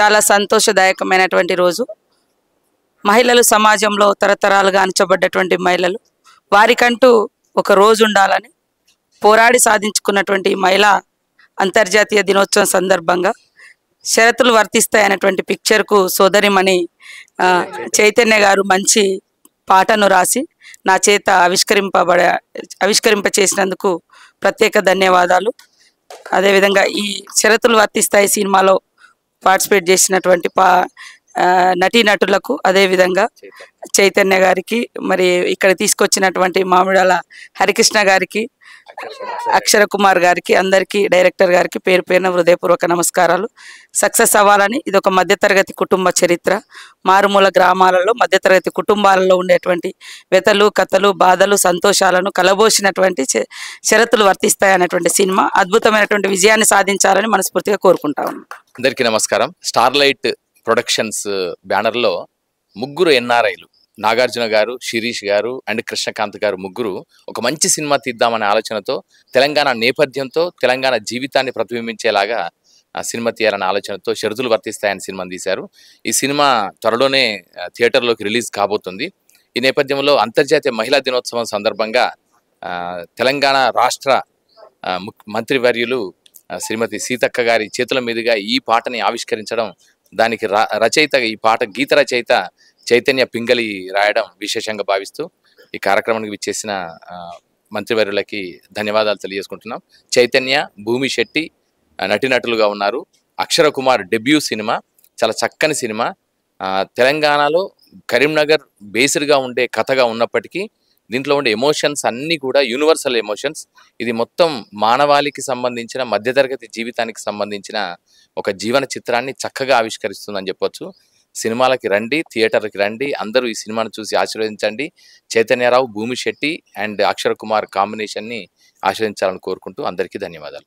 చాలా సంతోషదాయకమైనటువంటి రోజు. మహిళలు సమాజంలో తరతరాలుగా అణచబడ్డటువంటి మహిళలు, వారికంటూ ఒక రోజు ఉండాలని పోరాడి సాధించుకున్నటువంటి మహిళా అంతర్జాతీయ దినోత్సవం సందర్భంగా షరతులు వర్తిస్తాయనేటువంటి పిక్చర్కు సోదరిమణి చైతన్య గారు మంచి పాటను రాసి నా చేత ఆవిష్కరింప చేసినందుకు ప్రత్యేక ధన్యవాదాలు. అదేవిధంగా ఈ షరతులు వర్తిస్తాయి సినిమాలో పార్టిసిపేట్ చేసినటువంటి నటీనటులకు, అదేవిధంగా చైతన్య గారికి, మరి ఇక్కడ తీసుకొచ్చినటువంటి మామిడాల హరికృష్ణ గారికి, అక్షర కుమార్ గారికి, అందరికీ, డైరెక్టర్ గారికి పేరు పేరున హృదయపూర్వక నమస్కారాలు. సక్సెస్ అవ్వాలని, ఇది ఒక మధ్యతరగతి కుటుంబ చరిత్ర. మారుమూల గ్రామాలలో మధ్యతరగతి కుటుంబాలలో ఉండేటువంటి వ్యతలు, కథలు, బాధలు, సంతోషాలను కలబోసినటువంటి షరతులు వర్తిస్తాయి అనేటువంటి సినిమా అద్భుతమైనటువంటి విజయాన్ని సాధించాలని మనస్ఫూర్తిగా కోరుకుంటా ఉన్నాను. అందరికీ నమస్కారం. స్టార్లైట్ ప్రొడక్షన్స్ బ్యానర్లో ముగ్గురు ఎన్ఆర్ఐలు, నాగార్జున గారు, శిరీష్ గారు అండ్ కృష్ణకాంత్ గారు ముగ్గురు ఒక మంచి సినిమా తీద్దామనే ఆలోచనతో, తెలంగాణ నేపథ్యంతో తెలంగాణ జీవితాన్ని ప్రతిబింబించేలాగా సినిమా తీయాలనే ఆలోచనతో షరతులు వర్తిస్తాయని సినిమాని తీశారు. ఈ సినిమా త్వరలోనే థియేటర్లోకి రిలీజ్ కాబోతుంది. ఈ నేపథ్యంలో అంతర్జాతీయ మహిళా దినోత్సవం సందర్భంగా తెలంగాణ రాష్ట్ర మంత్రివర్యులు శ్రీమతి సీతక్క గారి చేతుల మీదుగా ఈ పాటని ఆవిష్కరించడం, దానికి రచయిత, ఈ పాట గీత రచయిత చైతన్య పింగళి రాయడం విశేషంగా భావిస్తూ ఈ కార్యక్రమానికి విచ్చేసిన మంత్రివర్యులకి ధన్యవాదాలు తెలియజేసుకుంటున్నాం. చైతన్య, భూమి శెట్టి నటీనటులుగా ఉన్నారు. అక్షర కుమార్ డెబ్యూ సినిమా, చాలా చక్కని సినిమా. తెలంగాణలో కరీంనగర్ బేస్డ్గా ఉండే కథగా ఉన్నప్పటికీ దీంట్లో ఉండే ఎమోషన్స్ అన్నీ కూడా యూనివర్సల్ ఎమోషన్స్. ఇది మొత్తం మానవాళికి సంబంధించిన, మధ్యతరగతి జీవితానికి సంబంధించిన ఒక జీవన చిత్రాన్ని చక్కగా ఆవిష్కరిస్తుందని చెప్పొచ్చు. సినిమాలకి రండి, థియేటర్కి రండి, అందరూ ఈ సినిమాను చూసి ఆశీర్వదించండి. చైతన్యరావు, భూమి శెట్టి అండ్ అక్షర కుమార్ కాంబినేషన్ని ఆశీర్వదించాలని కోరుకుంటూ అందరికీ ధన్యవాదాలు.